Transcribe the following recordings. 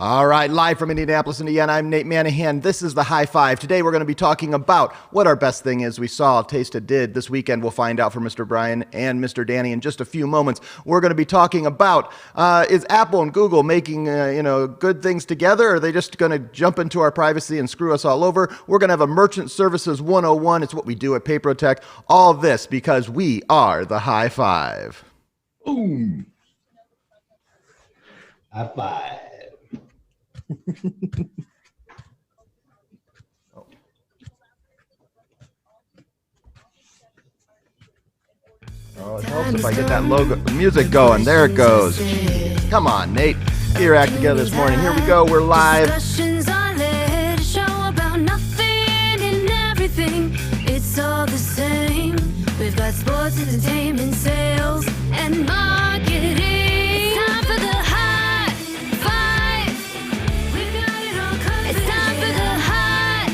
All right, live from Indianapolis, Indiana, I'm Nate Manahan. This is the High Five. Today we're going to be talking about what our best thing is we saw, tasted, did this weekend. We'll find out from Mr. Brian and Mr. Danny in just a few moments. We're going to be talking about is Apple and Google making good things together, or are they just going to jump into our privacy and screw us all over? We're going to have a Merchant Services 101. It's what we do at Paperotech. All this because we are the High Five. Boom. High five. Oh, it helps if I get that logo music going. There it goes. Come on, Nate. Get your act together this morning. Here we go. We're live. It's all the same. We've got sports, entertainment, sales, and marketing. It's time for the High Five. We've got it all covered. It's time for the High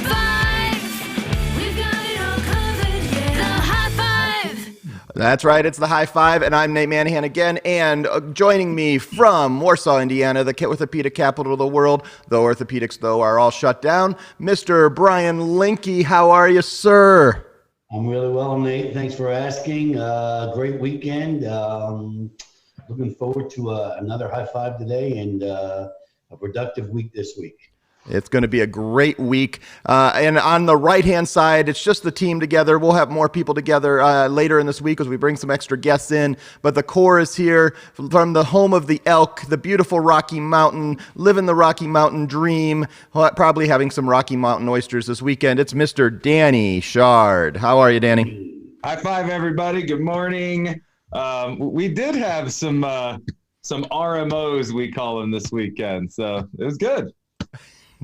Five. We've got it all covered. Yeah. The High Five. That's right. It's the High Five, and I'm Nate Manahan again. And joining me from Warsaw, Indiana, the orthopedic capital of the world, though orthopedics, are all shut down, Mr. Brian Linke. How are you, sir? I'm really well, Nate. Thanks for asking. Great weekend. Looking forward to another high five today and a productive week this week. It's going to be a great week. And on the right-hand side, it's just the team together. We'll have more people together later in this week as we bring some extra guests in. But the core is here from the home of the elk, the beautiful Rocky Mountain, living the Rocky Mountain dream, probably having some Rocky Mountain oysters this weekend. It's Mr. Danny Shard. How are you, Danny? High five, everybody. Good morning. We did have some RMOs, we call them, this weekend. So it was good.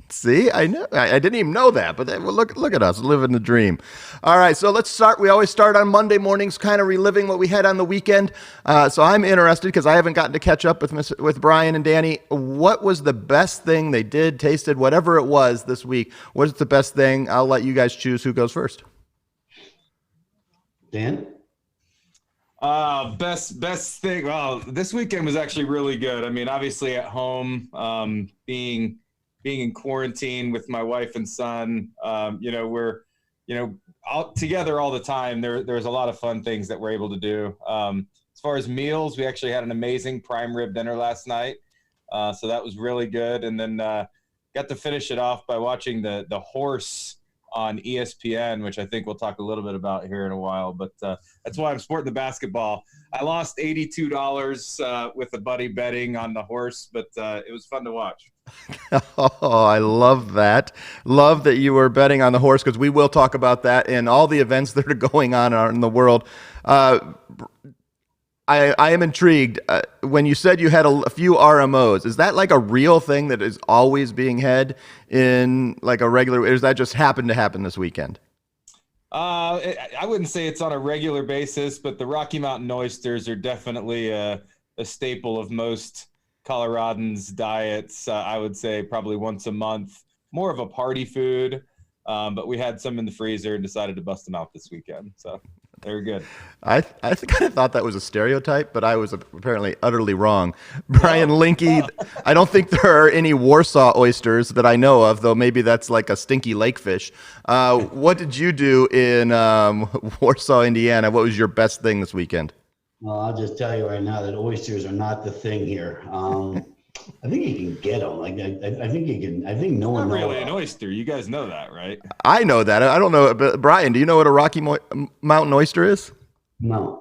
See, I know. I didn't even know that, but look at us living the dream. All right, so let's start. We always start on Monday mornings, kind of reliving what we had on the weekend. So I'm interested because I haven't gotten to catch up with Brian and Danny. What was the best thing they did, tasted, whatever it was this week? What is the best thing? I'll let you guys choose who goes first. Dan? Best thing. Well, this weekend was actually really good. I mean, obviously at home, being in quarantine with my wife and son, we're, all together all the time. There's a lot of fun things that we're able to do. As far as meals, we actually had an amazing prime rib dinner last night. So that was really good. And then got to finish it off by watching the horse on ESPN, which I think we'll talk a little bit about here in a while. But that's why I'm sporting the basketball. I lost $82 with a buddy betting on the horse, but it was fun to watch. Oh, I love that. Love that you were betting on the horse, because we will talk about that and all the events that are going on in the world. I am intrigued. When you said you had a few RMOs, is that like a real thing that is always being had in like a regular, or does that just happen to happen this weekend? I wouldn't say it's on a regular basis, but the Rocky Mountain oysters are definitely a staple of most Coloradans' diets. I would say probably once a month, more of a party food. But we had some in the freezer and decided to bust them out this weekend. So they were good. I kind of thought that was a stereotype, but I was apparently utterly wrong. Brian Linke, I don't think there are any Warsaw oysters that I know of, though maybe that's like a stinky lake fish. What did you do in Warsaw, Indiana? What was your best thing this weekend? Well, I'll just tell you right now that oysters are not the thing here. I think you can get them. Like I think you can. I think no one knows. Not really an oyster. You guys know that, right? I know that. I don't know. But Brian, do you know what a Rocky Mountain oyster is? No.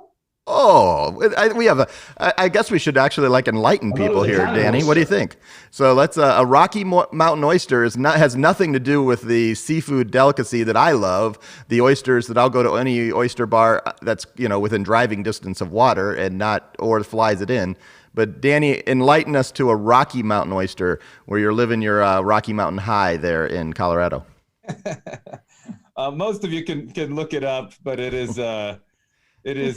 Oh, we have I guess we should actually enlighten people here, Danny. What do you think? So let's a Rocky Mountain oyster has nothing to do with the seafood delicacy that I love. The oysters that I'll go to any oyster bar that's within driving distance of water or flies it in. But Danny, enlighten us to a Rocky Mountain oyster where you're living your Rocky Mountain high there in Colorado. Most of you can look it up, but it is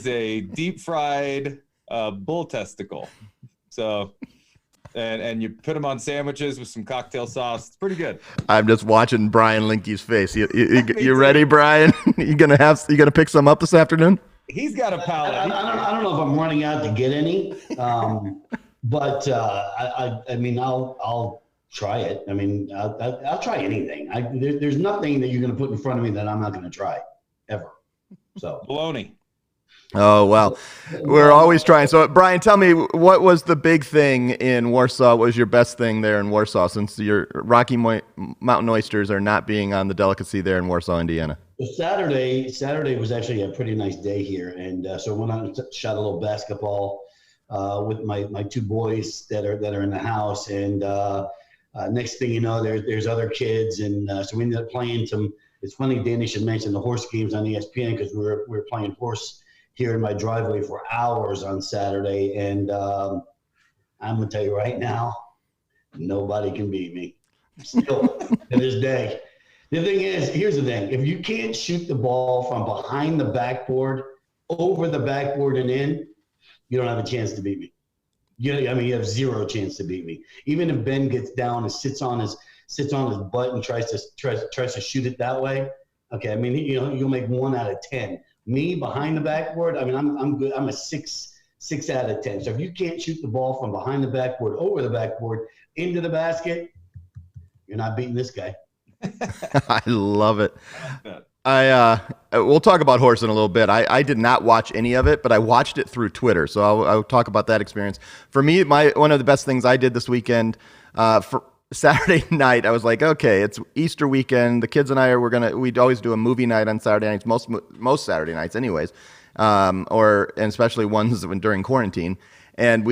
a deep fried bull testicle. So, and you put them on sandwiches with some cocktail sauce. It's pretty good. I'm just watching Brian Linke's face. You ready, Brian? You gonna pick some up this afternoon? He's got a palate. I don't know if I'm running out to get any. but I mean, I'll try it. I mean, I'll try anything. There's nothing that you're going to put in front of me that I'm not going to try ever. So Baloney. Oh, well, we're always trying. So, Brian, tell me, what was the big thing in Warsaw? What was your best thing there in Warsaw, since your Rocky Mountain oysters are not being on the delicacy there in Warsaw, Indiana? So Saturday was actually a pretty nice day here, and so I went out and shot a little basketball with my two boys that are in the house, and next thing you know, there's other kids, and so we ended up playing some. It's funny Danny should mention the horse games on ESPN, because we were playing horse here in my driveway for hours on Saturday, and I'm gonna tell you right now, nobody can beat me. Still to this day. The thing is, here's the thing: if you can't shoot the ball from behind the backboard, over the backboard and in, you don't have a chance to beat me. You have zero chance to beat me. Even if Ben gets down and sits on his butt and tries to shoot it that way. Okay, I mean, you'll make 1 out of 10. Me behind the backboard, I mean, I'm good. I'm a six out of 10. So if you can't shoot the ball from behind the backboard, over the backboard, into the basket, you're not beating this guy. I love it. We'll talk about horse in a little bit. I did not watch any of it, but I watched it through Twitter. So I'll talk about that experience. For me, one of the best things I did this weekend, for Saturday night, I was like, okay, it's Easter weekend. The kids and I we'd always do a movie night on Saturday nights, most Saturday nights anyways, and especially ones during quarantine. And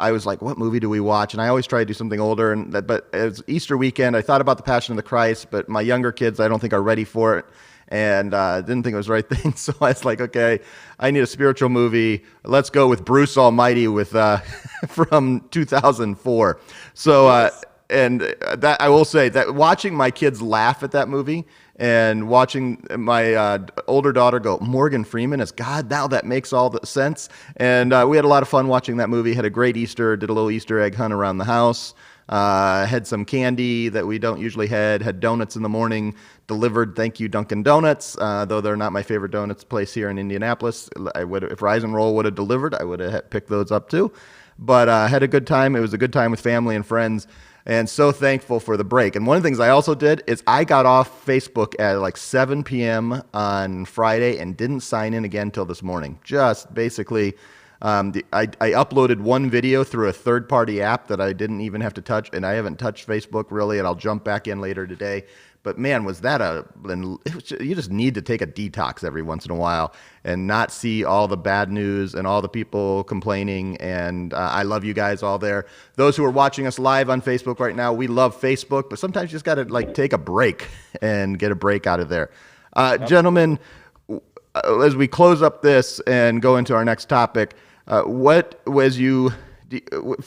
I was like, what movie do we watch? And I always try to do something older. But it's Easter weekend. I thought about The Passion of the Christ, but my younger kids, I don't think are ready for it. And didn't think it was the right thing. So I was like, okay, I need a spiritual movie. Let's go with Bruce Almighty from 2004. So, yes. And that I will say that watching my kids laugh at that movie and watching my older daughter go, Morgan Freeman as God, now that makes all the sense. And we had a lot of fun watching that movie. Had a great Easter, did a little Easter egg hunt around the house. Had some candy that we don't usually had donuts in the morning delivered. Thank you, Dunkin' Donuts. Though they're not my favorite donuts place here in Indianapolis. If Rise and Roll would have delivered, I would have picked those up too. But had a good time. It was a good time with family and friends. And so thankful for the break. And one of the things I also did is I got off Facebook at like 7 p.m. on Friday and didn't sign in again till this morning. Just basically, I uploaded one video through a third-party app that I didn't even have to touch, and I haven't touched Facebook really, and I'll jump back in later today. But man, was that you just need to take a detox every once in a while and not see all the bad news and all the people complaining. And I love you guys all there. Those who are watching us live on Facebook right now, we love Facebook, but sometimes you just got to take a break and get a break out of there. Gentlemen, as we close up this and go into our next topic, for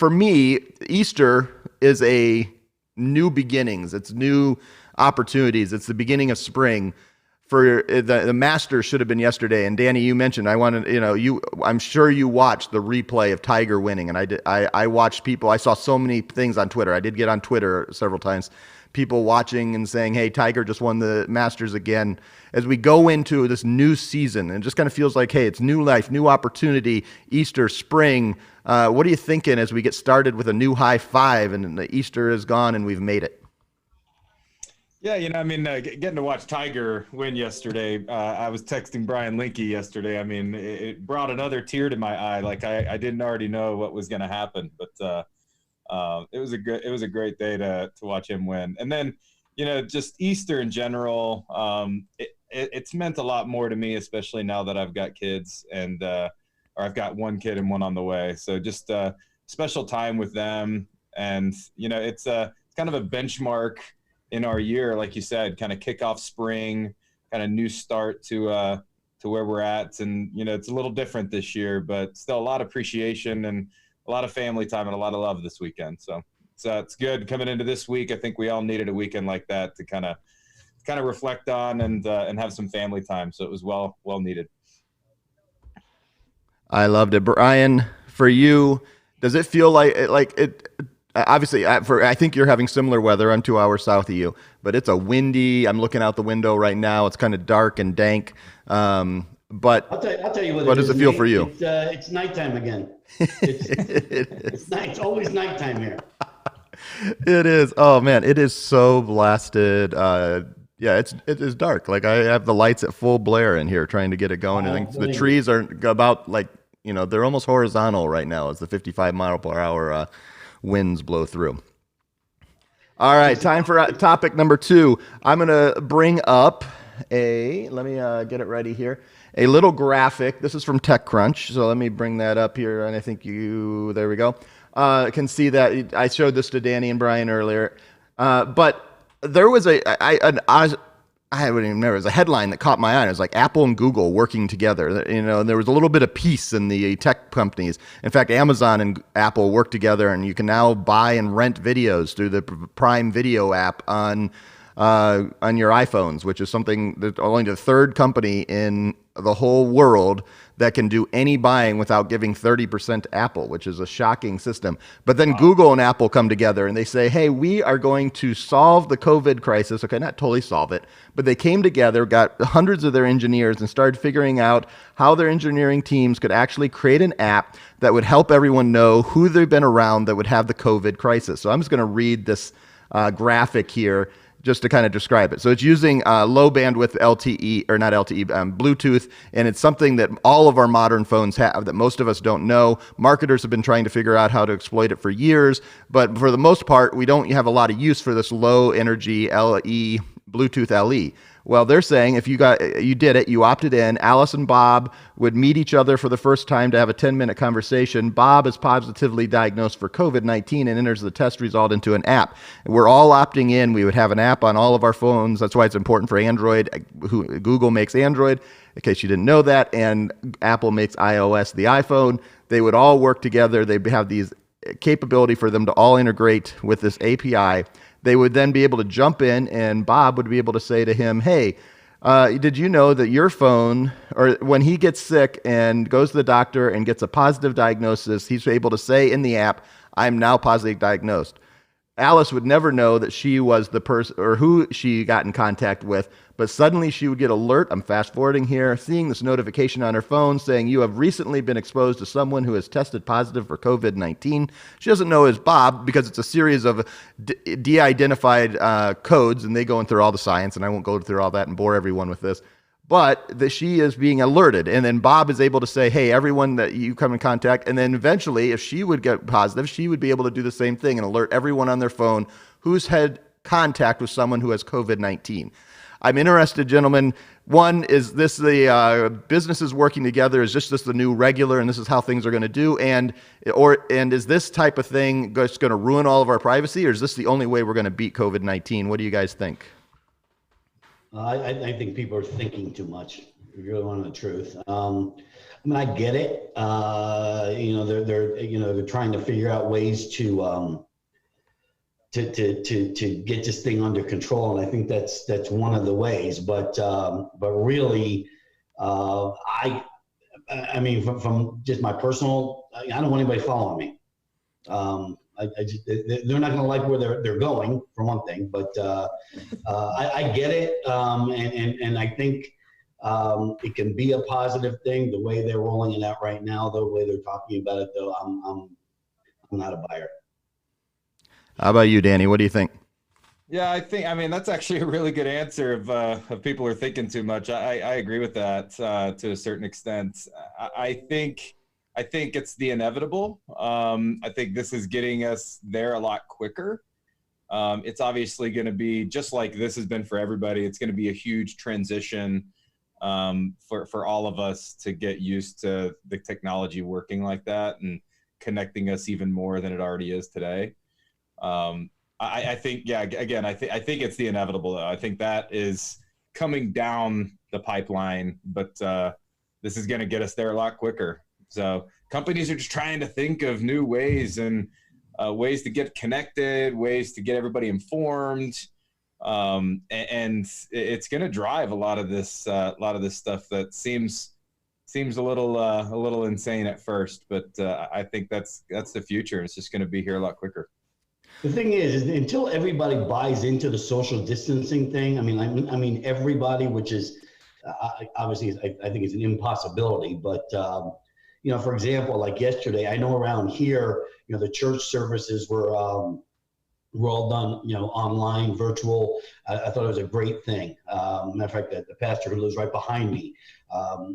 me, Easter is a new beginnings. It's new opportunities. It's the beginning of spring. For the Masters should have been yesterday. And Danny, you mentioned I'm sure you watched the replay of Tiger winning. And I watched people. I saw so many things on Twitter. I did get on Twitter several times. People watching and saying, "Hey, Tiger just won the Masters again." As we go into this new season, and it just kind of feels like, hey, it's new life, new opportunity, Easter, spring. What are you thinking as we get started with a new high five and the Easter is gone and we've made it? Yeah, getting to watch Tiger win yesterday, I was texting Brian Linke yesterday. I mean, it brought another tear to my eye. Like I didn't already know what was going to happen, but it was a great day to watch him win. And then, just Easter in general, it's meant a lot more to me, especially now that I've got kids or I've got one kid and one on the way. So just a special time with them. And, it's kind of a benchmark in our year, like you said, kind of kick off spring, kind of new start to where we're at. And, it's a little different this year, but still a lot of appreciation and a lot of family time and a lot of love this weekend. So it's good coming into this week. I think we all needed a weekend like that to kind of reflect on and have some family time. So it was well needed. I loved it. Brian, for you, does it feel like it? Obviously, I think you're having similar weather. I'm 2 hours south of you, but it's a windy. I'm looking out the window right now. It's kind of dark and dank. But I'll tell you what does it feel for you? It's nighttime again. It's always nighttime here. It is. Oh man, it is so blasted. Yeah, it is dark. Like I have the lights at full blare in here trying to get it going. I think the trees are about like, they're almost horizontal right now as the 55-mile-per-hour winds blow through. All right, time for topic number 2. I'm gonna bring up let me get it ready here. A little graphic. This is from TechCrunch. So let me bring that up here. And I think there we go. Can see that I showed this to Danny and Brian earlier. But there was I wouldn't even remember. It was a headline that caught my eye. It was like Apple and Google working together. There was a little bit of peace in the tech companies. In fact, Amazon and Apple work together, and you can now buy and rent videos through the Prime Video app on your iPhones, which is something that only the third company in the whole world that can do any buying without giving 30% to Apple, which is a shocking system. But then Google and Apple come together and they say, hey, we are going to solve the COVID crisis. Okay, not totally solve it, but they came together, got hundreds of their engineers and started figuring out how their engineering teams could actually create an app that would help everyone know who they've been around that would have the COVID crisis. So I'm just going to read this graphic here just to kind of describe it. So it's using low bandwidth LTE, or not LTE, Bluetooth, and it's something that all of our modern phones have that most of us don't know. Marketers have been trying to figure out how to exploit it for years, but for the most part, we don't have a lot of use for this low energy Bluetooth LE. Well, they're saying if you did it, you opted in, Alice and Bob would meet each other for the first time to have a 10-minute conversation. Bob is positively diagnosed for COVID-19 and enters the test result into an app. We're all opting in. We would have an app on all of our phones. That's why it's important for Android. Google makes Android, in case you didn't know that, and Apple makes iOS, the iPhone. They would all work together. They'd have these capability for them to all integrate with this API. They would then be able to jump in, and Bob would be able to say to him, hey, did you know that your phone, or when he gets sick and goes to the doctor and gets a positive diagnosis, he's able to say in the app, I'm now positively diagnosed. Alice would never know that she was the person or who she got in contact with, but suddenly she would get alert. I'm fast forwarding here, seeing this notification on her phone saying you have recently been exposed to someone who has tested positive for COVID-19. She doesn't know it's Bob because it's a series of de-identified codes, and they go through all the science, and I won't go through all that and bore everyone with this. But that she is being alerted, and then Bob is able to say, hey, everyone that you come in contact, and then eventually, if she would get positive, she would be able to do the same thing and alert everyone on their phone who's had contact with someone who has COVID-19. I'm interested, gentlemen. One, is this the businesses working together? Is this the new regular, and this is how things are going to do? And is this type of thing just going to ruin all of our privacy, or is this the only way we're going to beat COVID-19? What do you guys think? I think people are thinking too much. If you really want the truth. I get it. They're trying to figure out ways to get this thing under control, and I think that's one of the ways. But really, from just my personal, I don't want anybody following me. They're not going to like where they're going, for one thing, but I get it, and I think it can be a positive thing. The way they're rolling it out right now, the way they're talking about it, though, I'm not a buyer. How about you, Danny? What do you think? Yeah, that's actually a really good answer of people are thinking too much. I agree with that to a certain extent. I think it's the inevitable. I think this is getting us there a lot quicker. It's obviously going to be, just like this has been for everybody, it's going to be a huge transition for all of us to get used to the technology working like that and connecting us even more than it already is today. I think it's the inevitable, though. I think that is coming down the pipeline, but this is going to get us there a lot quicker. So companies are just trying to think of new ways and ways to get connected, ways to get everybody informed, and it's going to drive a lot of this stuff that seems a little insane at first, but I think that's the future. It's just going to be here a lot quicker. The thing is until everybody buys into the social distancing thing, I mean everybody, which is obviously I think it's an impossibility, but for example, like yesterday, I know around here, the church services were all done, online, virtual. I thought it was a great thing. Matter of fact, the pastor who lives right behind me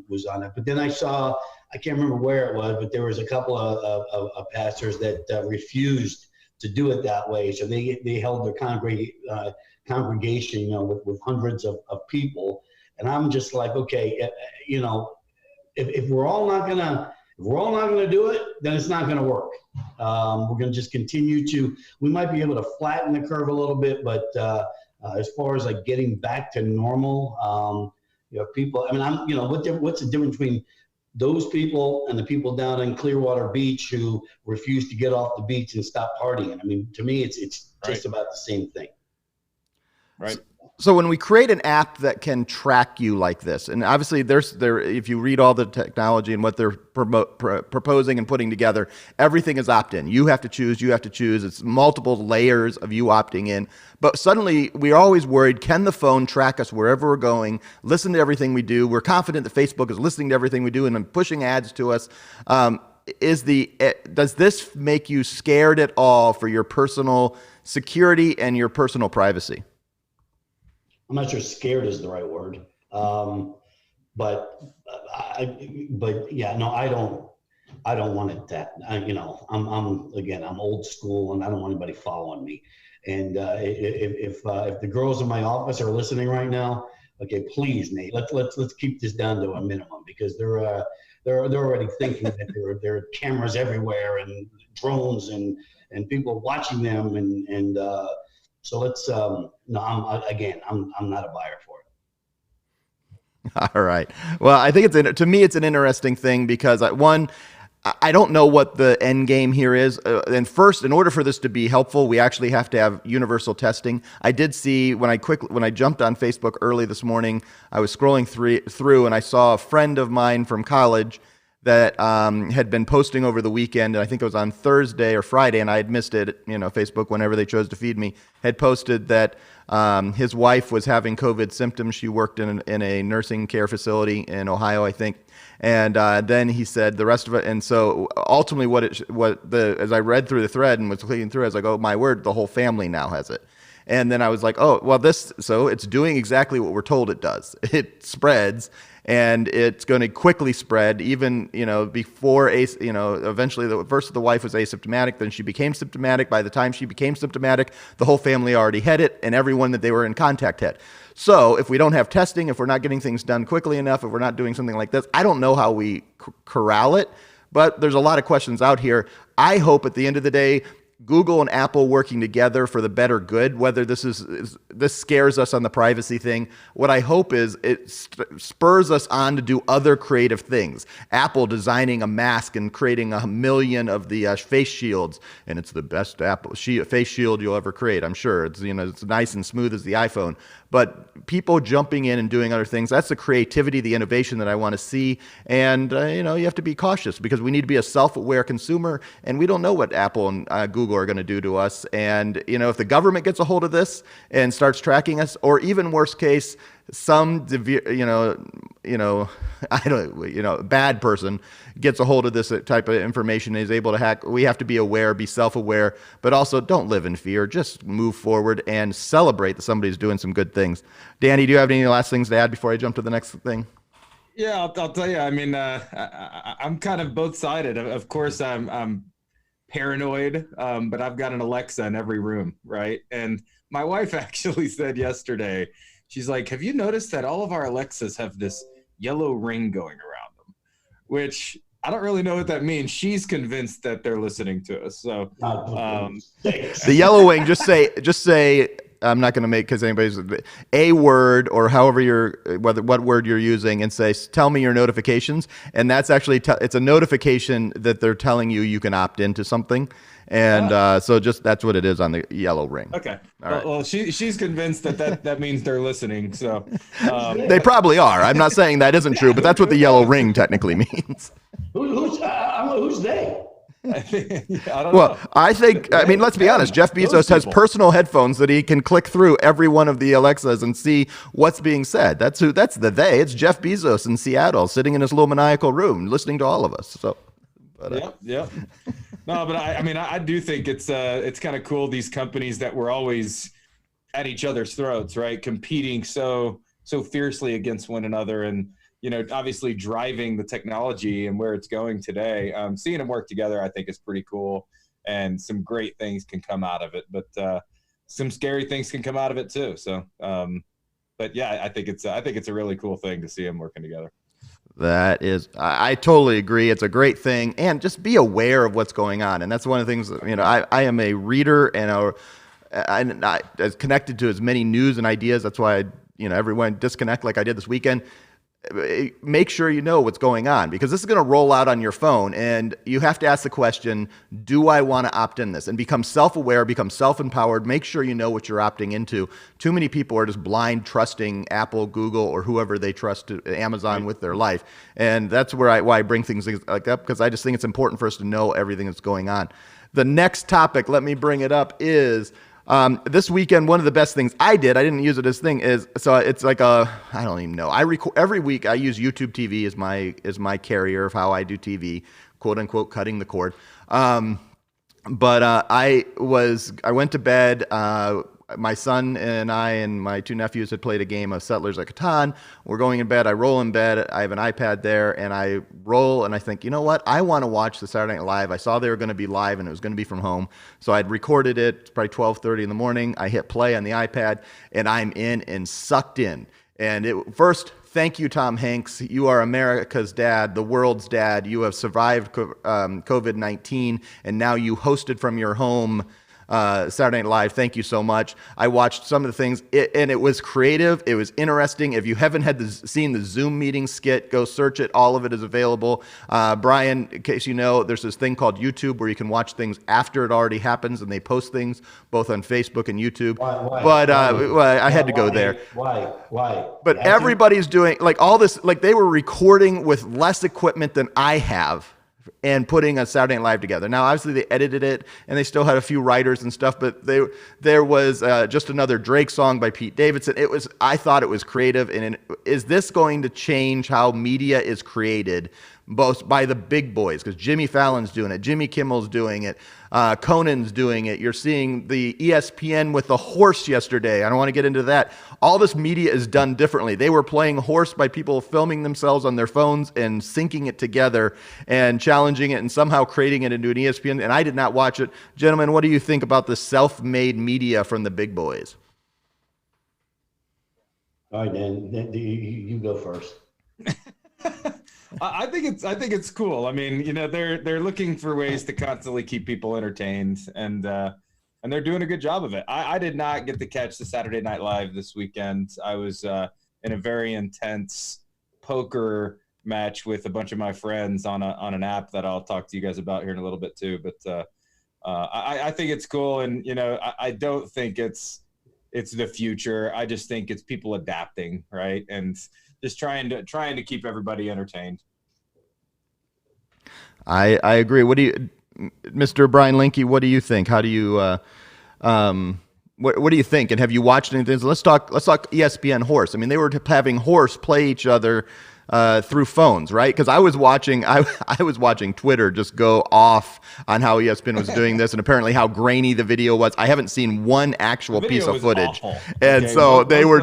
was on it. But then I can't remember where it was, but there was a couple of pastors that refused to do it that way. So they held their congregation, with hundreds of people. And I'm just like, okay, if we're all not gonna do it, then it's not gonna work. We're gonna just continue we might be able to flatten the curve a little bit, but as far as like getting back to normal, people, I mean, what's the difference between those people and the people down in Clearwater Beach who refuse to get off the beach and stop partying? I mean, to me, it's just about the same thing. Right. So when we create an app that can track you like this, and obviously if you read all the technology and what they're proposing and putting together, everything is opt-in. You have to choose. It's multiple layers of you opting in. But suddenly we're always worried, can the phone track us wherever we're going, listen to everything we do? We're confident that Facebook is listening to everything we do and pushing ads to us. Does this make you scared at all for your personal security and your personal privacy? I'm not sure scared is the right word. But yeah, no, I don't want it that, I'm old school and I don't want anybody following me. And if the girls in my office are listening right now, okay, please, Nate, let's keep this down to a minimum, because they're already thinking that there are cameras everywhere and drones and people watching them and so let's no, I'm not a buyer for it. All right. Well, I think to me it's an interesting thing because I don't know what the end game here is. And first, in order for this to be helpful, we actually have to have universal testing. I did see when I jumped on Facebook early this morning, I was scrolling through and I saw a friend of mine from college that had been posting over the weekend, and I think it was on Thursday or Friday, and I had missed it. Facebook, whenever they chose to feed me, had posted that his wife was having COVID symptoms. She worked in a nursing care facility in Ohio, I think. And then he said the rest of it. And so ultimately, as I read through the thread and was clicking through, I was like, oh my word, the whole family now has it. And then I was like, oh, well, so it's doing exactly what we're told it does. It spreads, and it's going to quickly spread, even, before, eventually first the wife was asymptomatic, then she became symptomatic. By the time she became symptomatic, the whole family already had it, and everyone that they were in contact had. So if we don't have testing, if we're not getting things done quickly enough, if we're not doing something like this, I don't know how we corral it, but there's a lot of questions out here. I hope at the end of the day, Google and Apple working together for the better good, whether this scares us on the privacy thing. What I hope is it spurs us on to do other creative things. Apple designing a mask and creating 1 million of the face shields, and it's the best face shield you'll ever create. I'm sure it's nice and smooth as the iPhone. But people jumping in and doing other things, that's the creativity, the innovation that I want to see. And, you have to be cautious because we need to be a self-aware consumer, and we don't know what Apple and Google are going to do to us. And, if the government gets a hold of this and starts tracking us, or even worst case, some bad person gets a hold of this type of information and is able to hack, we have to be aware, be self-aware, but also don't live in fear. Just move forward and celebrate that somebody's doing some good things. Danny, do you have any last things to add before I jump to the next thing? Yeah, I'll tell you. I mean, I'm kind of both-sided. Of course, I'm paranoid, but I've got an Alexa in every room, right? And my wife actually said yesterday, she's like, have you noticed that all of our Alexas have this yellow ring going around them? Which I don't really know what that means. She's convinced that they're lilistening to us. So the yellow wing, just say, I'm not going to make, because anybody's a word or however what word you're using, and say, tell me your notifications. And that's actually, it's a notification that they're telling you can opt into something. And so that's what it is on the yellow ring. Okay. All right. Well, she's convinced that means they're listening. So they probably are. I'm not saying that isn't true, but that's what the yellow ring technically means. Who's they? I don't Well, know. I think, I mean, let's be honest. Jeff Those Bezos has people. personal headphones that he can click through every one of the Alexas and see what's being said. That's the they. It's Jeff Bezos in Seattle sitting in his little maniacal room listening to all of us. So, Yep. No, but I mean, I do think it's kind of cool. These companies that were always at each other's throats, right? Competing so fiercely against one another, and obviously driving the technology and where it's going today. Seeing them work together, I think, is pretty cool, and some great things can come out of it. But some scary things can come out of it too. So, but yeah, I think it's a really cool thing to see them working together. that is, I totally agree. It's a great thing, and just be aware of what's going on. And that's one of the things. I am a reader and I as connected to as many news and ideas. That's why everyone disconnect like I did this weekend. Make sure you know what's going on, because this is going to roll out on your phone, and you have to ask the question, do I want to opt in this? And become self-aware, become self-empowered. Make sure you know what you're opting into. Too many people are just blind trusting Apple, Google, or whoever they trust, Amazon, with their life. And that's why I bring things like that, because I just think it's important for us to know everything that's going on. The next topic, let me bring it up, is this weekend, one of the best things I didn't use it as thing, is, so it's like I don't even know. I record every week. I use YouTube TV as my carrier of how I do TV, quote unquote, cutting the cord. But I went to bed. My son and I and my two nephews had played a game of Settlers of Catan. We're going in bed. I roll in bed. I have an iPad there, and I roll, and I think, you know what? I want to watch the Saturday Night Live. I saw they were going to be live, and it was going to be from home. So I'd recorded it. It's probably 12:30 in the morning. I hit play on the iPad, and I'm in and sucked in. And first, thank you, Tom Hanks. You are America's dad, the world's dad. You have survived COVID-19, and now you hosted from your home Saturday Night Live. Thank you so much. I watched some of the things, and it was creative. It was interesting. If you haven't seen the Zoom meeting skit, go search it. All of it is available. Brian, in case you know, there's this thing called YouTube where you can watch things after it already happens, and they post things both on Facebook and YouTube. Why? But I had to go there. Why? But everybody's doing like all this, like they were recording with less equipment than I have and putting a Saturday Night Live together. Now, obviously, they edited it, and they still had a few writers and stuff, but there was just another Drake song by Pete Davidson. I thought it was creative, and is this going to change how media is created, both by the big boys? Because Jimmy Fallon's doing it, Jimmy Kimmel's doing it, Conan's doing it. You're seeing the ESPN with the horse yesterday. I don't want to get into that. All this media is done differently. They were playing horse by people filming themselves on their phones and syncing it together and challenging it and somehow creating it into an ESPN. And I did not watch it. Gentlemen, what do you think about the self-made media from the big boys? All right, Dan, you go first. I think it's cool. I mean, they're looking for ways to constantly keep people entertained, and they're doing a good job of it. I did not get to catch the Saturday Night Live this weekend. I was in a very intense poker match with a bunch of my friends on an app that I'll talk to you guys about here in a little bit too. But I think it's cool, and I don't think it's the future. I just think it's people adapting, right? And just trying to keep everybody entertained. I agree. What do you, Mr. Brian Linke? What do you think? How do you what do you think? And have you watched anything? So let's talk ESPN horse. I mean, they were having horse play each other through phones, right? Because I was watching Twitter just go off on how ESPN was doing this, and apparently how grainy the video was. I haven't seen one actual piece of footage, awful. And okay, so they were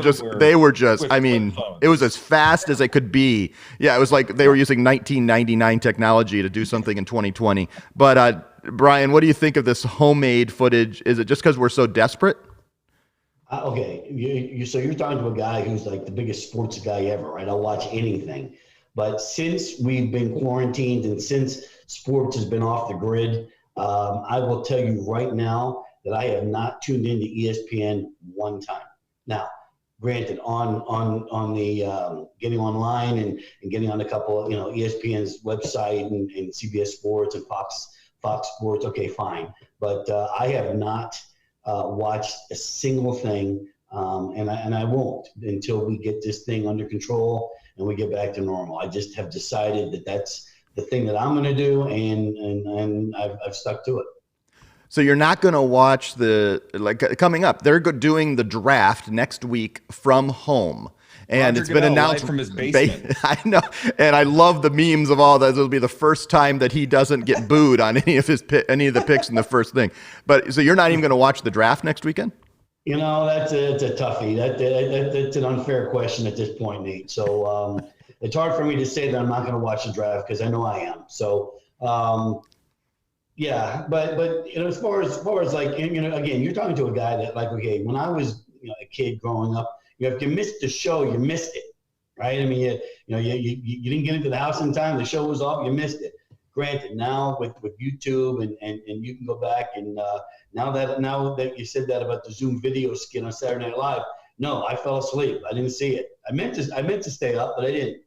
just. I mean, it was as fast as it could be. Yeah, it was like they were using 1999 technology to do something in 2020. But Brian, what do you think of this homemade footage? Is it just because we're so desperate? Okay, so you're talking to a guy who's like the biggest sports guy ever, right? I'll watch anything. But since we've been quarantined and since sports has been off the grid, I will tell you right now that I have not tuned into ESPN one time. Now, granted, on the getting online and getting on a couple of, ESPN's website and CBS Sports and Fox Sports, okay, fine. But I have not watched a single thing, and I won't until we get this thing under control and we get back to normal. I just have decided that the thing that I'm going to do, and I've stuck to it. So you're not going to watch coming up. They're doing the draft next week from home. And Roger it's been Goodell announced live from his basement. I know, and I love the memes of all that. It'll be the first time that he doesn't get booed on any of the picks in the first thing. But so you're not even going to watch the draft next weekend? That's a toughie. That's an unfair question at this point, Nate. So it's hard for me to say that I'm not going to watch the draft because I know I am. So yeah, but as far as like again, you're talking to a guy that like when I was a kid growing up, if you missed the show, you missed it, right? I mean, you didn't get into the house in time. The show was off. You missed it. Granted, now with YouTube and you can go back and now that you said that about the Zoom video skit on Saturday Night Live, no, I fell asleep. I didn't see it. I meant to stay up, but I didn't.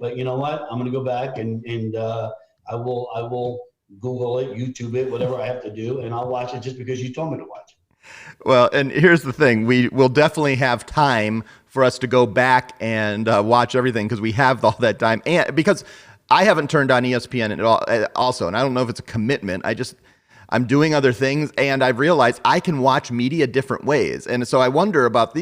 But you know what? I'm going to go back and I will Google it, YouTube it, whatever I have to do, and I'll watch it just because you told me to watch it. Well, and here's the thing. We will definitely have time for us to go back and watch everything because we have all that time. And because I haven't turned on ESPN at all also, and I don't know if it's a commitment. I'm doing other things, and I've realized I can watch media different ways. And so I wonder about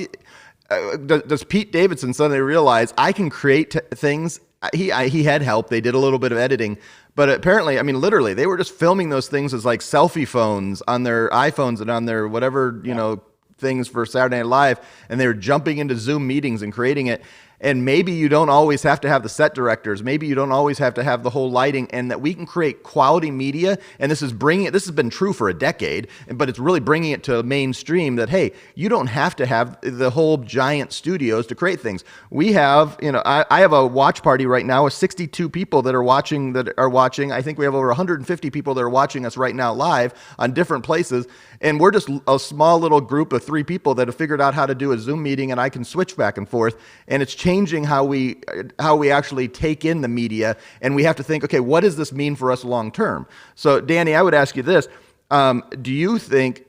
does Pete Davidson suddenly realize I can create things? He had help. They did a little bit of editing. But apparently, I mean, literally, they were just filming those things as like selfie phones on their iPhones and on their whatever, things for Saturday Night Live. And they were jumping into Zoom meetings and creating it. And maybe you don't always have to have the set directors. Maybe you don't always have to have the whole lighting, and that we can create quality media. And this has been true for a decade, but it's really bringing it to mainstream that, hey, you don't have to have the whole giant studios to create things. We have, I have a watch party right now with 62 people that are watching. I think we have over 150 people that are watching us right now live on different places. And we're just a small little group of 3 people that have figured out how to do a Zoom meeting, and I can switch back and forth. And it's changing how we actually take in the media, and we have to think, okay, what does this mean for us long term? So, Danny, I would ask you this: do you think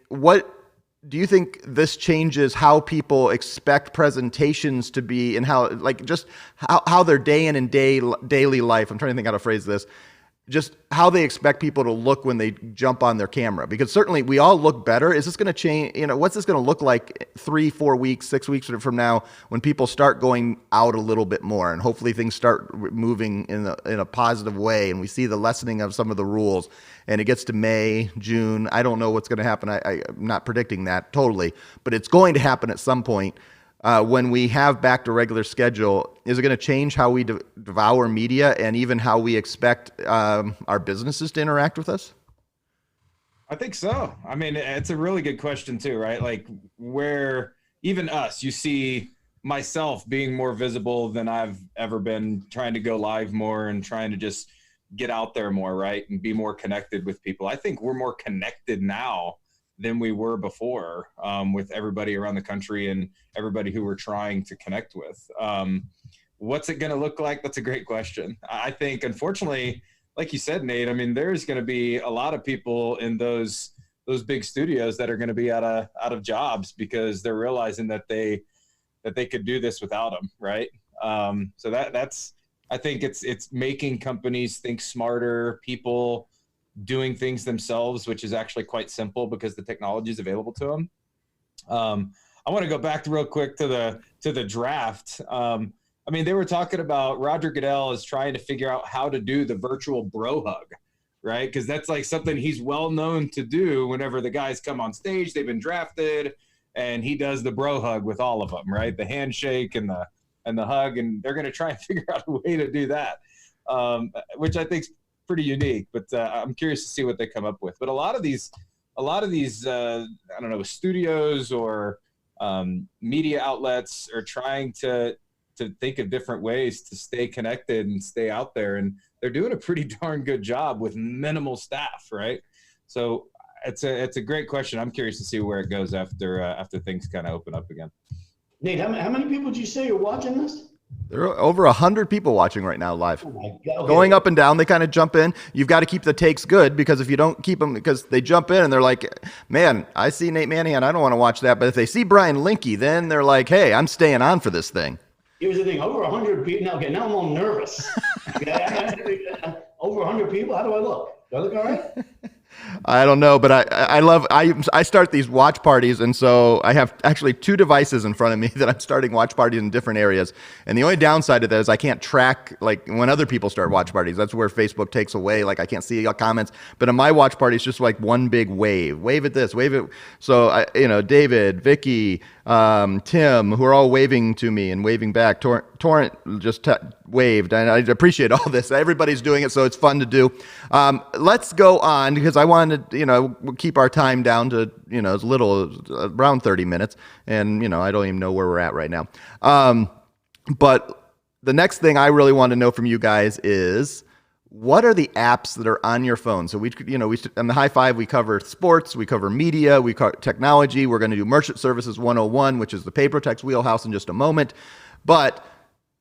this changes how people expect presentations to be, and how their day in and daily life? I'm trying to think how to phrase this. Just how they expect people to look when they jump on their camera, because certainly we all look better. Is this going to change? What's this going to look like 3, 4 weeks, 6 weeks from now when people start going out a little bit more, and hopefully things start moving in a positive way, and we see the lessening of some of the rules, and it gets to May, June. I don't know what's going to happen. I'm not predicting that totally, but it's going to happen at some point. When we have back to regular schedule, is it going to change how we devour media and even how we expect our businesses to interact with us? I think so. I mean, it's a really good question too, right? Like where even us, you see myself being more visible than I've ever been, trying to go live more and trying to just get out there more, right? And be more connected with people. I think we're more connected now than we were before, with everybody around the country and everybody who we're trying to connect with. What's it going to look like? That's a great question. I think, unfortunately, like you said, Nate, I mean, there's going to be a lot of people in those big studios that are going to be out of jobs because they're realizing that they could do this without them, right? So that's I think it's making companies think smarter, people doing things themselves, which is actually quite simple because the technology is available to them. I want to go back real quick to the draft. I mean, they were talking about Roger Goodell is trying to figure out how to do the virtual bro hug, right? Because that's like something he's well known to do whenever the guys come on stage, they've been drafted, and he does the bro hug with all of them, right? The handshake and the hug, and they're going to try and figure out a way to do that, which I think is pretty unique, but I'm curious to see what they come up with. But a lot of these I don't know, studios or media outlets are trying to think of different ways to stay connected and stay out there, and they're doing a pretty darn good job with minimal staff, right? So it's a great question. I'm curious to see where it goes after things kind of open up again. Nate, how many people did you say are watching this? There are over 100 people watching right now live. Oh my God. Okay. Going up and down, they kind of jump in. You've got to keep the takes good, because if you don't keep them, because they jump in and they're like, man, I see Nate Manahan, I don't want to watch that. But if they see Brian Linke, then they're like, hey, I'm staying on for this thing. Here's the thing, over 100 people. Now I'm all nervous. over 100 people. How do I look? Do I look all right? I don't know, but I start these watch parties, and so I have actually two devices in front of me that I'm starting watch parties in different areas. And the only downside of that is I can't track like when other people start watch parties. That's where Facebook takes away. Like I can't see your comments. But in my watch party, it's just like one big wave. Wave at this, wave it. So David, Vicky, Tim, who are all waving to me and waving back. Torrent just waved, and I appreciate all this. Everybody's doing it, so it's fun to do. Let's go on because I wanted to, keep our time down to, as little as around 30 minutes, and I don't even know where we're at right now. But the next thing I really want to know from you guys is, what are the apps that are on your phone? So we on the High Five, we cover sports, we cover media, we cover technology. We're going to do Merchant Services 101, which is the paper text wheelhouse in just a moment. But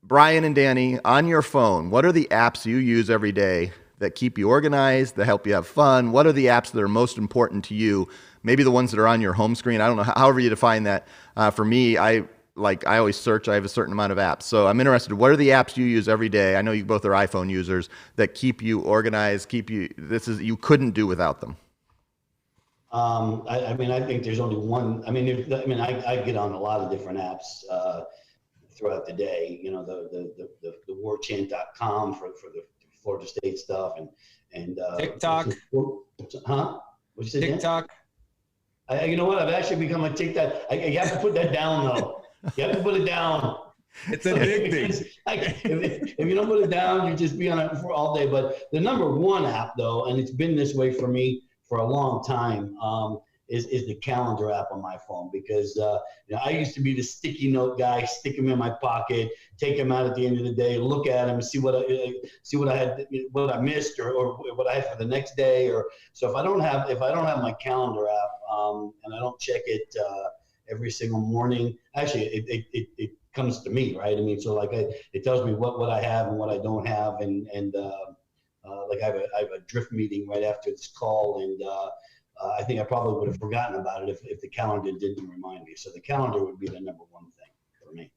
Brian and Danny, on your phone, what are the apps you use every day that keep you organized, that help you have fun? What are the apps that are most important to you? Maybe the ones that are on your home screen. I don't know, however you define that. For me, I always search. I have a certain amount of apps. So I'm interested. What are the apps you use every day? I know you both are iPhone users that keep you organized, you couldn't do without them. I think there's only one. I get on a lot of different apps throughout the day. The warchant.com for the Florida State stuff and TikTok. Huh? What'd you say? TikTok. You know what? I've actually become a TikTok. You have to put that down though. You have to put it down. It's addicting. If you don't put it down, you just be on it for all day. But the number one app though, and it's been this way for me for a long time, is the calendar app on my phone, because I used to be the sticky note guy, stick them in my pocket, take them out at the end of the day, look at them, see what I had, what I missed, or what I had for the next day. Or so if I don't have my calendar app, and I don't check it every single morning, actually it comes to me, right? So like it tells me what I have and what I don't have, and like I have a drift meeting right after this call, and I think I probably would have forgotten about it if the calendar didn't remind me. So the calendar would be the number one thing for me.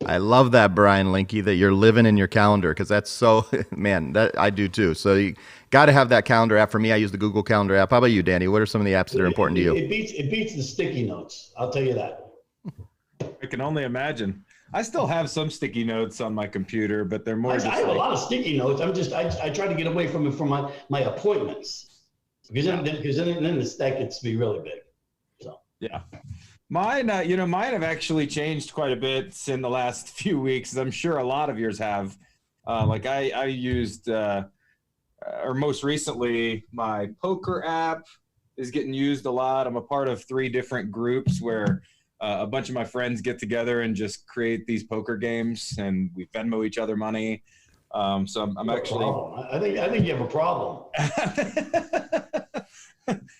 I love that, Brian Linky, that you're living in your calendar, because that's so, man, that I do too. So you got to have that calendar app. For me, I use the Google Calendar app. How about you, Danny? What are some of the apps that are important to you? It beats the sticky notes. I'll tell you that. I can only imagine. I still have some sticky notes on my computer, but they're more. I have a lot of sticky notes. I try to get away from it for my appointments, because then the stack gets to be really big. So yeah, mine have actually changed quite a bit in the last few weeks. I'm sure a lot of yours have. Like I used, or most recently, my poker app is getting used a lot. I'm a part of 3 different groups where a bunch of my friends get together and just create these poker games, and we Venmo each other money. So I'm actually. I think you have a problem.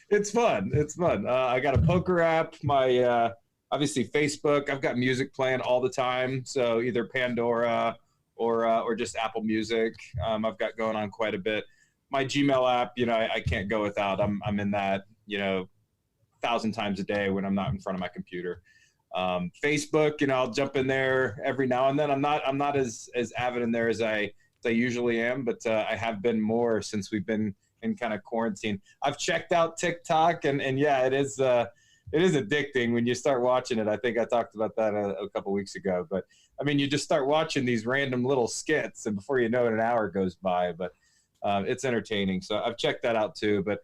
It's fun. It's fun. I got a poker app. My obviously Facebook. I've got music playing all the time. So either Pandora or just Apple Music. I've got going on quite a bit. My Gmail app. I can't go without. I'm in that. 1,000 times a day when I'm not in front of my computer. Facebook, I'll jump in there every now and then. I'm not as avid in there as I usually am, but I have been more since we've been in kind of quarantine. I've checked out TikTok, and yeah, it is addicting when you start watching it. I think I talked about that a couple weeks ago, but you just start watching these random little skits, and before you know it, an hour goes by. But it's entertaining, so I've checked that out too. But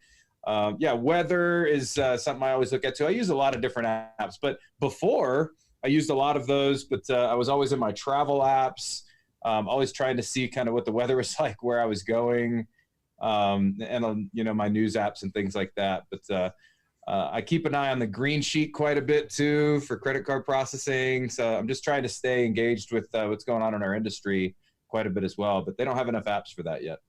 weather is something I always look at too. I use a lot of different apps, but before I used a lot of those, but I was always in my travel apps, always trying to see kind of what the weather was like, where I was going, and my news apps and things like that. But I keep an eye on the green sheet quite a bit too for credit card processing. So I'm just trying to stay engaged with what's going on in our industry quite a bit as well, but they don't have enough apps for that yet.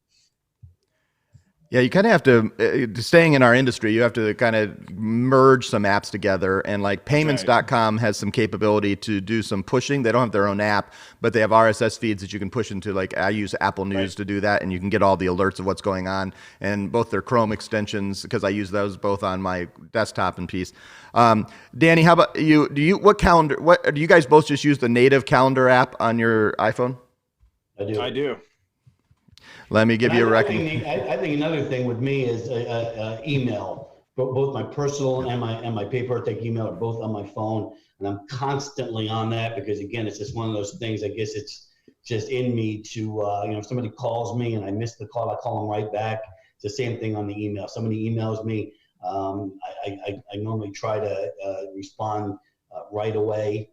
Yeah, you kind of have to, staying in our industry, you have to kind of merge some apps together. And like payments.com has some capability to do some pushing. They don't have their own app, but they have RSS feeds that you can push into. Like I use Apple News to do that, and you can get all the alerts of what's going on. And both their Chrome extensions, because I use those both on my desktop and piece. Danny, how about you? Do you guys both just use the native calendar app on your iPhone? I do. Let me give you a I recommendation. think, I think another thing with me is email. Both my personal and my pay-per-take email are both on my phone, and I'm constantly on that because again, it's just one of those things. I guess it's just in me to if somebody calls me and I miss the call, I call them right back. It's the same thing on the email. Somebody emails me, I normally try to respond right away.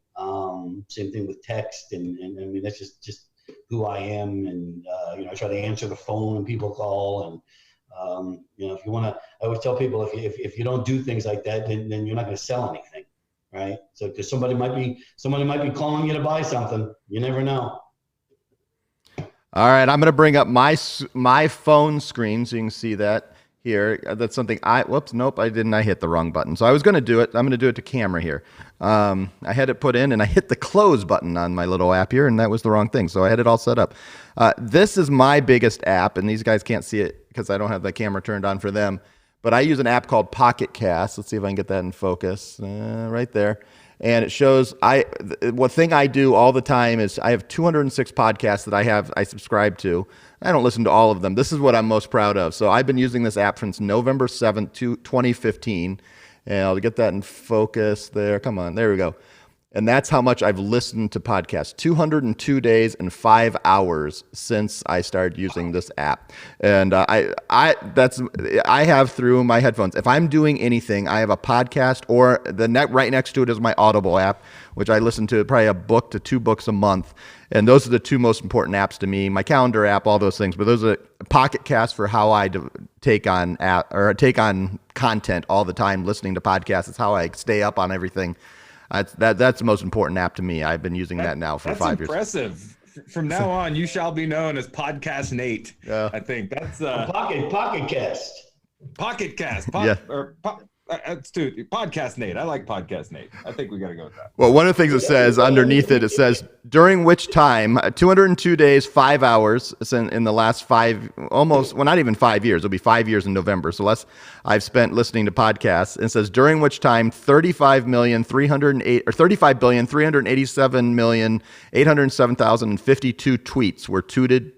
Same thing with text, and I mean that's just who I am, and I try to answer the phone when people call, and if you want to, I always tell people if you don't do things like that, then you're not going to sell anything, right? So because somebody might be calling you to buy something, you never know. All right, I'm going to bring up my phone screen so you can see that here. That's something whoops, nope, I didn't. I hit the wrong button. So I was going to do it. I'm going to do it to camera here. I had it put in, and I hit the close button on my little app here, and that was the wrong thing. So I had it all set up. This is my biggest app, and these guys can't see it because I don't have the camera turned on for them. But I use an app called Pocket Cast. Let's see if I can get that in focus. Right there. And it shows one thing I do all the time is I have 206 podcasts that I subscribe to. I don't listen to all of them. This is what I'm most proud of. So I've been using this app since November 7th, 2015. And I'll get that in focus there. Come on, there we go. And that's how much I've listened to podcasts. 202 days and 5 hours since I started using this app. And I have through my headphones. If I'm doing anything, I have a podcast, or right next to it is my Audible app, which I listen to probably a book to 2 books a month. And those are the 2 most important apps to me. My calendar app, all those things. But those are Pocket Cast for how I take on content all the time. Listening to podcasts is how I stay up on everything. That's the most important app to me. I've been using that now for 5 years. That's impressive. From now on, you shall be known as Podcast Nate. I think that's Pocket Cast. Pocket Cast. Podcast Nate. I like Podcast Nate. I think we got to go with that. Well, one of the things it says underneath it says, during which time, 202 days, 5 hours in the last not even 5 years. It'll be 5 years in November. So I've spent listening to podcasts. And it says, during which time, 35,387,807,852 tweets were tooted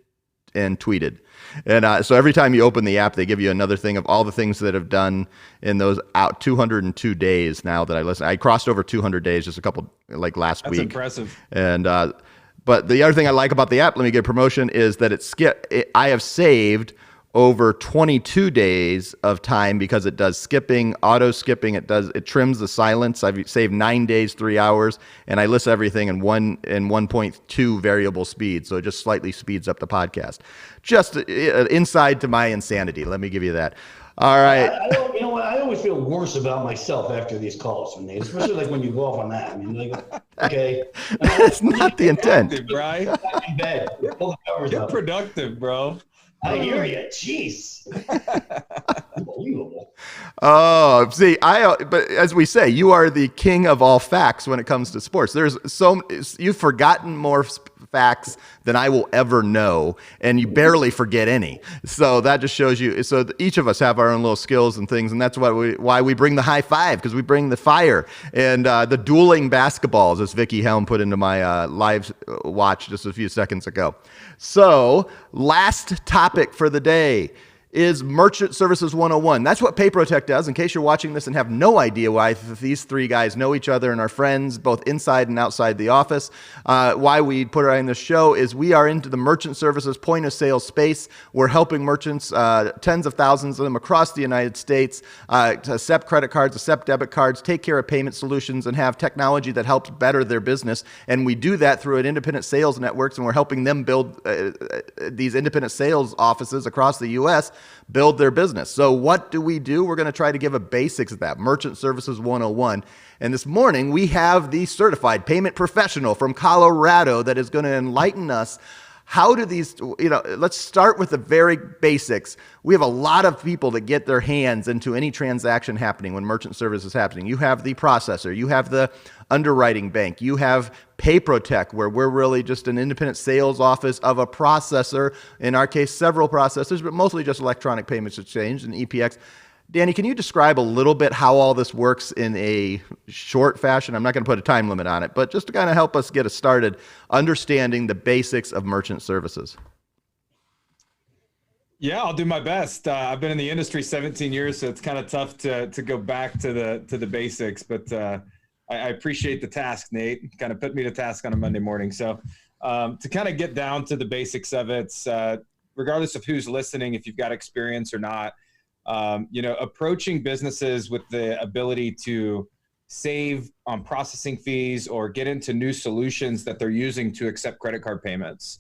and tweeted. And so every time you open the app, they give you another thing of all the things that have done in those 202 days now that I listen. I crossed over 200 days just a couple, like last week. That's impressive. And but the other thing I like about the app, let me get promotion, is that I have saved over 22 days of time because it does skipping, auto skipping. It trims the silence. I've saved 9 days, 3 hours, and I list everything in 1.2 variable speed. So it just slightly speeds up the podcast. Just inside to my insanity. Let me give you that. All right. You know what? I always feel worse about myself after these calls, Nate, especially like when you go off on that. I mean, like, okay. That's not the intent. Brian. In bed. Pull the covers You're up. productive, bro. I hear you. Jeez. Unbelievable. Oh, see, but as we say, you are the king of all facts when it comes to sports. You've forgotten more facts than I will ever know, and you barely forget any. So that just shows you. So each of us have our own little skills and things, and that's why we bring the high five, because we bring the fire and the dueling basketballs, as Vicky Helm put into my live watch just a few seconds ago. So last topic for the day is Merchant Services 101. That's what PayProtect does. In case you're watching this and have no idea why these 3 guys know each other and are friends both inside and outside the office, why we put it on this show is we are into the merchant services point of sale space. We're helping merchants, tens of thousands of them across the United States, to accept credit cards, accept debit cards, take care of payment solutions, and have technology that helps better their business. And we do that through an independent sales networks, and we're helping them build these independent sales offices across the U.S. build their business. So what do? We're going to try to give a basics of that, Merchant Services 101. And this morning, we have the certified payment professional from Colorado that is going to enlighten us. How do these, let's start with the very basics. We have a lot of people that get their hands into any transaction happening when merchant service is happening. You have the processor, you have the underwriting bank, you have PayProtect, where we're really just an independent sales office of a processor, in our case, several processors, but mostly just electronic payments exchange and EPX. Danny, can you describe a little bit how all this works in a short fashion? I'm not going to put a time limit on it, but just to kind of help us get us started understanding the basics of merchant services. Yeah, I'll do my best. I've been in the industry 17 years, so it's kind of tough to go back to the basics. But I appreciate the task, Nate. Kind of put me to task on a Monday morning. So to kind of get down to the basics of it, regardless of who's listening, if you've got experience or not, approaching businesses with the ability to save on processing fees or get into new solutions that they're using to accept credit card payments.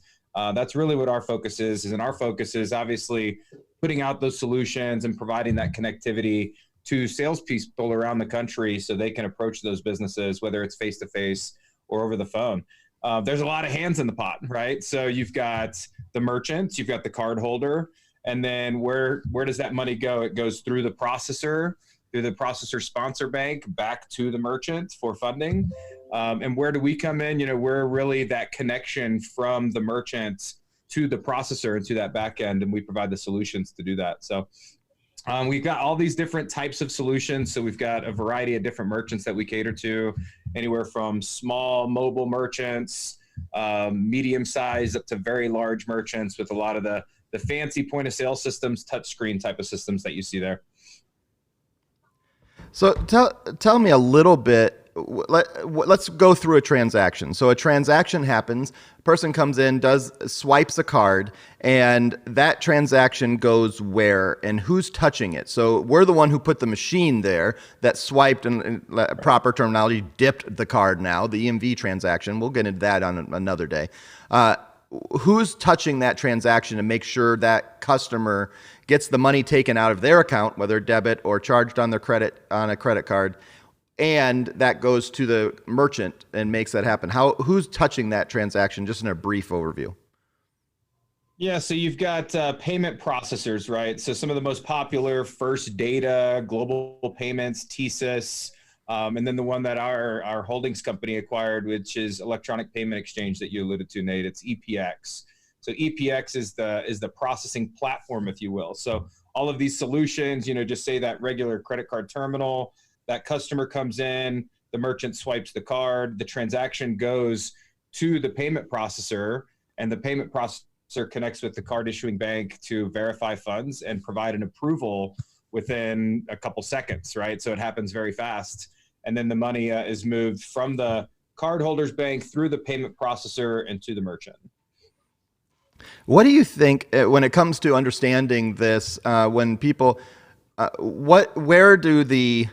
That's really what our focus is. And our focus is obviously putting out those solutions and providing that connectivity to salespeople around the country so they can approach those businesses, whether it's face to face or over the phone. There's a lot of hands in the pot, right? So you've got the merchants, you've got the card holder, and then where does that money go? It goes through the processor, through the processor sponsor bank, back to the merchant for funding. And where do we come in? We're really that connection from the merchant to the processor and to that back end, and we provide the solutions to do that. So we've got all these different types of solutions. So we've got a variety of different merchants that we cater to, anywhere from small mobile merchants, medium size, up to very large merchants with a lot of the fancy point of sale systems, touchscreen type of systems that you see there. So tell me a little bit. Let's go through a transaction. So a transaction happens, a person comes in, swipes a card, and that transaction goes where and who's touching it? So we're the one who put the machine there that swiped, and proper terminology, dipped the card now, the EMV transaction. We'll get into that on another day. Who's touching that transaction to make sure that customer gets the money taken out of their account, whether debit or charged on a credit card, and that goes to the merchant and makes that happen? Who's touching that transaction, just in a brief overview? Yeah, so you've got payment processors, right? So some of the most popular: First Data, Global Payments, TSYS, and then the one that our holdings company acquired, which is Electronic Payment Exchange that you alluded to, Nate. It's EPX. So EPX is the processing platform, if you will. So all of these solutions, just say that regular credit card terminal, that customer comes in, the merchant swipes the card, the transaction goes to the payment processor, and the payment processor connects with the card issuing bank to verify funds and provide an approval within a couple seconds, right? So it happens very fast. And then the money is moved from the cardholder's bank through the payment processor and to the merchant. What do you think when it comes to understanding this? When people, where do the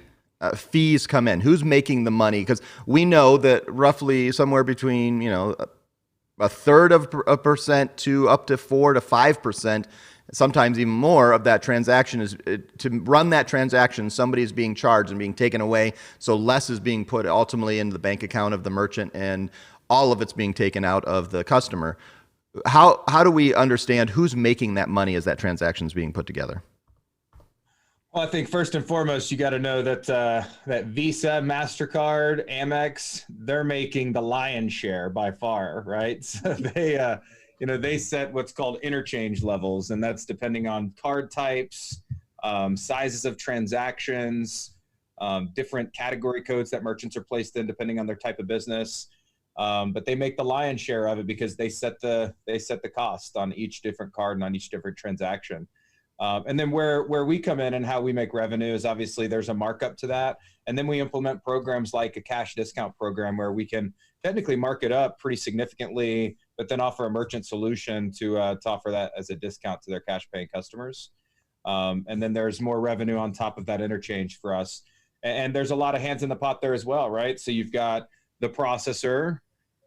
fees come in? Who's making the money? Because we know that roughly somewhere between a third of a percent to up to 4 to 5%, sometimes even more, of that transaction is to run that transaction. Somebody is being charged and being taken away, so less is being put ultimately into the bank account of the merchant, and all of it's being taken out of the customer. How do we understand who's making that money as that transaction is being put together? Well, I think first and foremost, you got to know that that Visa, MasterCard, Amex, they're making the lion's share by far, right? So they set what's called interchange levels, and that's depending on card types, sizes of transactions, different category codes that merchants are placed in depending on their type of business. But they make the lion's share of it because they set the cost on each different card and on each different transaction. And then where we come in and how we make revenue is obviously there's a markup to that. And then we implement programs like a cash discount program where we can technically mark it up pretty significantly, but then offer a merchant solution to offer that as a discount to their cash paying customers. And then there's more revenue on top of that interchange for us. And there's a lot of hands in the pot there as well, right? So you've got the processor,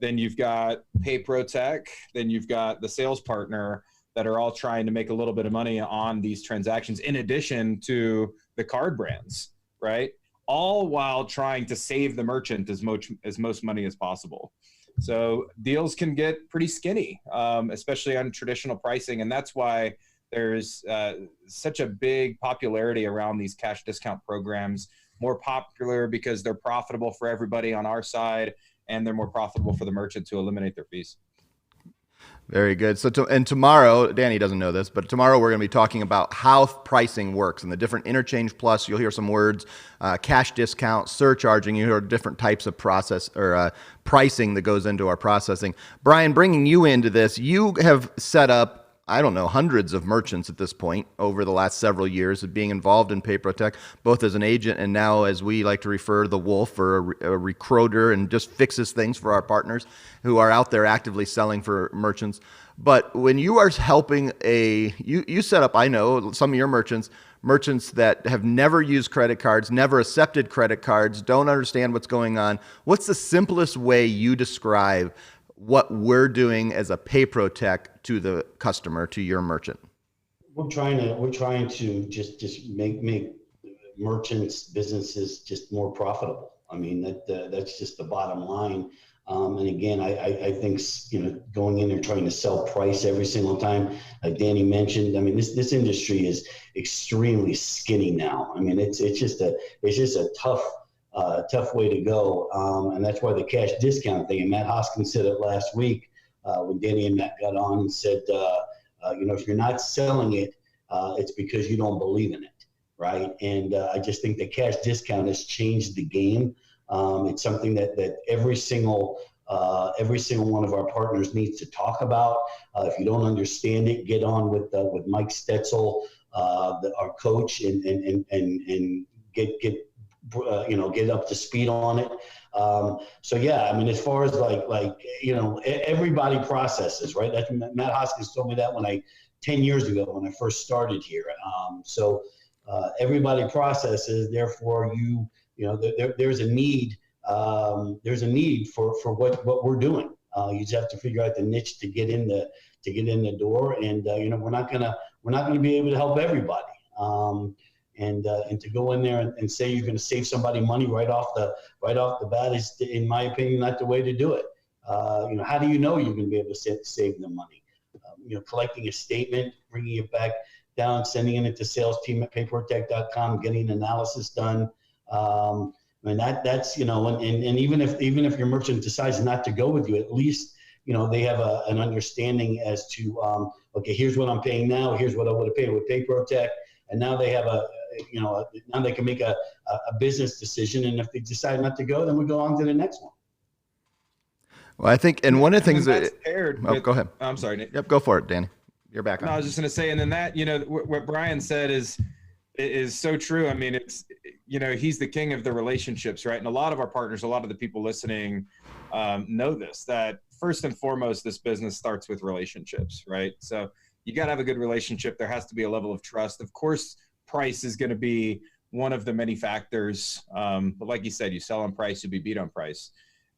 then you've got PayProTech, then you've got the sales partner that are all trying to make a little bit of money on these transactions in addition to the card brands, right? All while trying to save the merchant as most money as possible. So deals can get pretty skinny, especially on traditional pricing. And that's why there's such a big popularity around these cash discount programs. More popular because they're profitable for everybody on our side, and they're more profitable for the merchant to eliminate their fees. Very good. So, tomorrow, Danny doesn't know this, but tomorrow we're going to be talking about how pricing works and the different interchange plus. You'll hear some words, cash discount, surcharging. You hear different types of process or pricing that goes into our processing. Brian, bringing you into this, you have set up I don't know, hundreds of merchants at this point over the last several years of being involved in PayProtect, both as an agent and now, as we like to refer, the wolf or a recruiter, and just fixes things for our partners who are out there actively selling for merchants. But when you are helping you set up, I know some of your merchants that have never used credit cards, never accepted credit cards, don't understand what's going on. What's the simplest way you describe what we're doing as a PayProtect to the customer, to your merchant? We're trying to just make merchants, businesses just more profitable. I mean, that's just the bottom line. And again, I think, going in there trying to sell price every single time, like Danny mentioned, I mean, this industry is extremely skinny now. I mean, it's just a tough way to go. And that's why the cash discount thing, and Matt Hoskins said it last week when Danny and Matt got on and said, if you're not selling it, it's because you don't believe in it, right? And I just think the cash discount has changed the game. It's something that every single one of our partners needs to talk about. If you don't understand it, get on with Mike Stetzel, our coach, and get up to speed on it. So yeah, I mean, as far as everybody processes, right? That's, Matt Hoskins told me that 10 years ago when I first started here. Everybody processes, therefore there's a need. There's a need for what we're doing. You just have to figure out the niche to get in the door, and we're not gonna be able to help everybody. And to go in there and say you're going to save somebody money right off the bat is, in my opinion, not the way to do it. How do you know you're going to be able to save them money? Collecting a statement, bringing it back down, sending it to sales team at payprotect.com, getting analysis done. I mean, that's and even if your merchant decides not to go with you, at least they have an understanding as to okay, here's what I'm paying now, here's what I would have paid with PayProtect, and now they have now they can make a business decision, and if they decide not to go, then we go on to the next one. Well, I think, and one of the things that paired go ahead. I'm sorry, Nick. Yep, go for it, Danny. You're back on. No, I was just going to say, and then that, what Brian said is so true. I mean, it's, he's the king of the relationships, right? And a lot of our partners, a lot of the people listening know this, that first and foremost, this business starts with relationships, right? So you got to have a good relationship. There has to be a level of trust. Of course, price is going to be one of the many factors. But like you said, you sell on price, you'll be beat on price.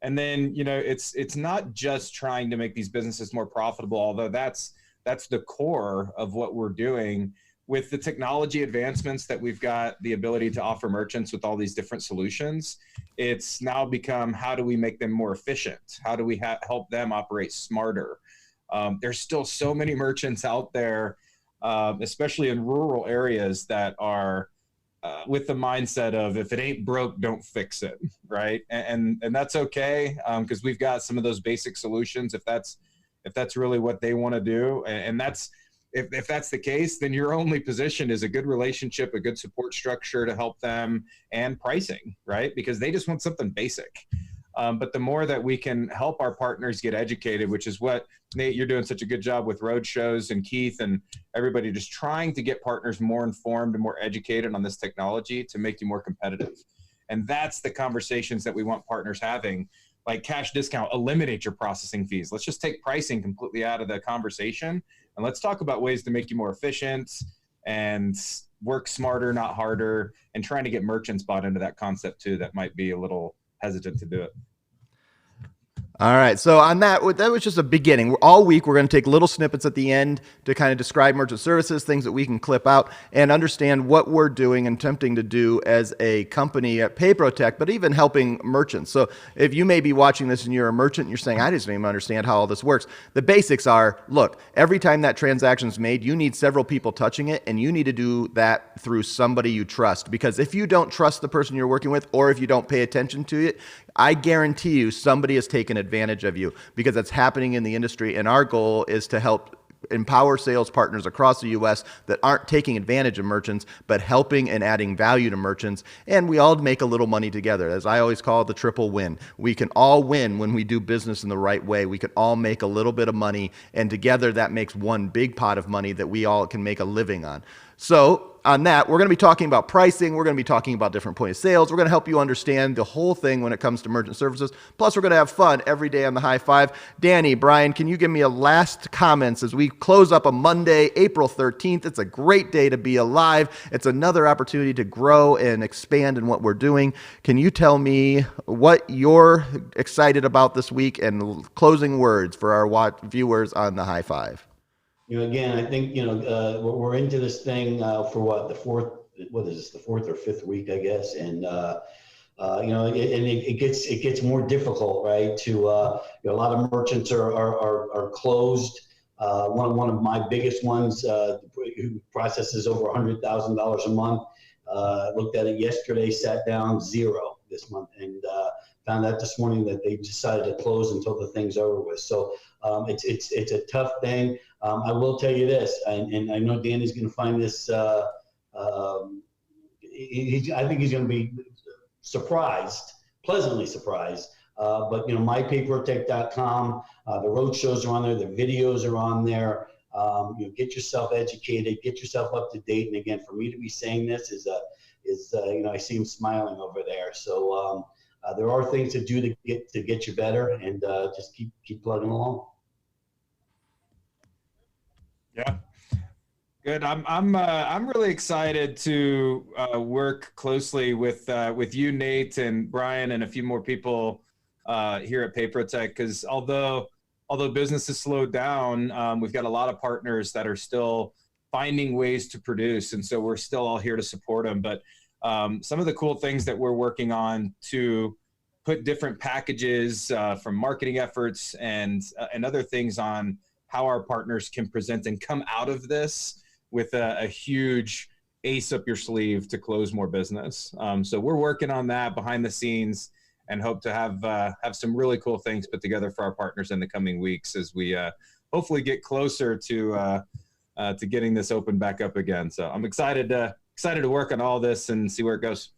And then, it's not just trying to make these businesses more profitable, although that's the core of what we're doing. With the technology advancements that we've got the ability to offer merchants with all these different solutions, it's now become, how do we make them more efficient? How do we help them operate smarter? There's still so many merchants out there, especially in rural areas, that are with the mindset of, if it ain't broke, don't fix it, right? And that's okay, because we've got some of those basic solutions if that's really what they want to do. And that's, if that's the case, then your only position is a good relationship, a good support structure to help them, and pricing, right? Because they just want something basic. But the more that we can help our partners get educated, which is what, Nate, you're doing such a good job with road shows, and Keith and everybody, just trying to get partners more informed and more educated on this technology to make you more competitive. And that's the conversations that we want partners having. Like cash discount, eliminate your processing fees. Let's just take pricing completely out of the conversation, and let's talk about ways to make you more efficient and work smarter, not harder, and trying to get merchants bought into that concept too, that might be a little hesitant to do it. All right. So on that was just a beginning. All week, we're going to take little snippets at the end to kind of describe merchant services, things that we can clip out, and understand what we're doing and attempting to do as a company at PayProtect, but even helping merchants. So if you may be watching this and you're a merchant and you're saying, I just don't even understand how all this works. The basics are, look, every time that transaction is made, you need several people touching it, and you need to do that through somebody you trust. Because if you don't trust the person you're working with, or if you don't pay attention to it, I guarantee you somebody has taken advantage of you, because that's happening in the industry. And our goal is to help empower sales partners across the U.S. that aren't taking advantage of merchants, but helping and adding value to merchants. And we all make a little money together. As I always call it, the triple win. We can all win when we do business in the right way. We can all make a little bit of money, and together that makes one big pot of money that we all can make a living on. So on that, we're going to be talking about pricing. We're going to be talking about different point of sales. We're going to help you understand the whole thing when it comes to merchant services. Plus, we're going to have fun every day on the High Five. Danny, Brian, can you give me a last comments as we close up a Monday, April 13th? It's a great day to be alive. It's another opportunity to grow and expand in what we're doing. Can you tell me what you're excited about this week and closing words for our viewers on the High Five? Again, I think, we're into this thing for the fourth or fifth week, I guess. And, it gets more difficult, right? A lot of merchants are closed. One of my biggest ones who processes over $100,000 a month, looked at it yesterday, sat down 0 this month, and found out this morning that they decided to close until the thing's over with. So it's a tough thing. I will tell you this, and I know Danny's going to find this. I think he's going to be pleasantly surprised. But mypapertech.com, the road shows are on there, the videos are on there. Get yourself educated, get yourself up to date. And again, for me to be saying this is I see him smiling over there. So there are things to do to get you better, and just keep plugging along. Yeah, good. I'm really excited to work closely with you, Nate, and Brian, and a few more people here at PaperTech. Because although business has slowed down, we've got a lot of partners that are still finding ways to produce, and so we're still all here to support them. But some of the cool things that we're working on to put different packages from marketing efforts and other things on how our partners can present and come out of this with a huge ace up your sleeve to close more business. So we're working on that behind the scenes and hope to have some really cool things put together for our partners in the coming weeks as we hopefully get closer to getting this open back up again. So I'm excited to work on all this and see where it goes.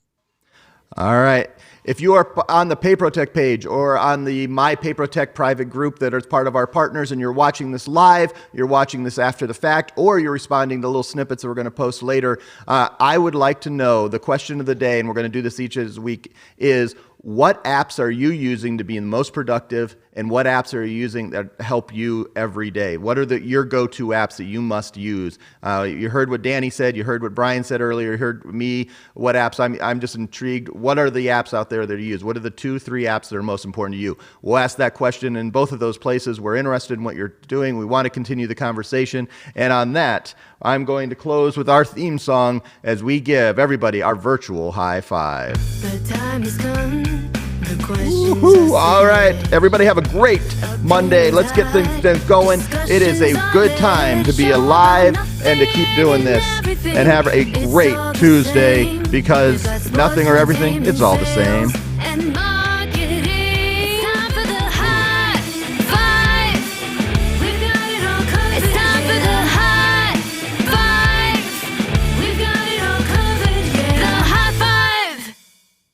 All right. If you are on the PaperTech page or on the My PaperTech private group that is part of our partners, and you're watching this live, you're watching this after the fact, or you're responding to little snippets that we're going to post later, I would like to know, the question of the day, and we're going to do this each week, is what apps are you using to be the most productive, and what apps are you using that help you every day? What are your go-to apps that you must use? You heard what Danny said. You heard what Brian said earlier. You heard me. What apps? I'm just intrigued. What are the apps out there that you use? What are the 2-3 apps that are most important to you? We'll ask that question in both of those places. We're interested in what you're doing. We want to continue the conversation. And on that, I'm going to close with our theme song as we give everybody our virtual high five. The time has come. The questions Woo-hoo. are All right, everybody have a great Monday. Let's get things going. It is a good time to be alive and to keep doing this. And have a great Tuesday, because nothing or everything, it's all the same. And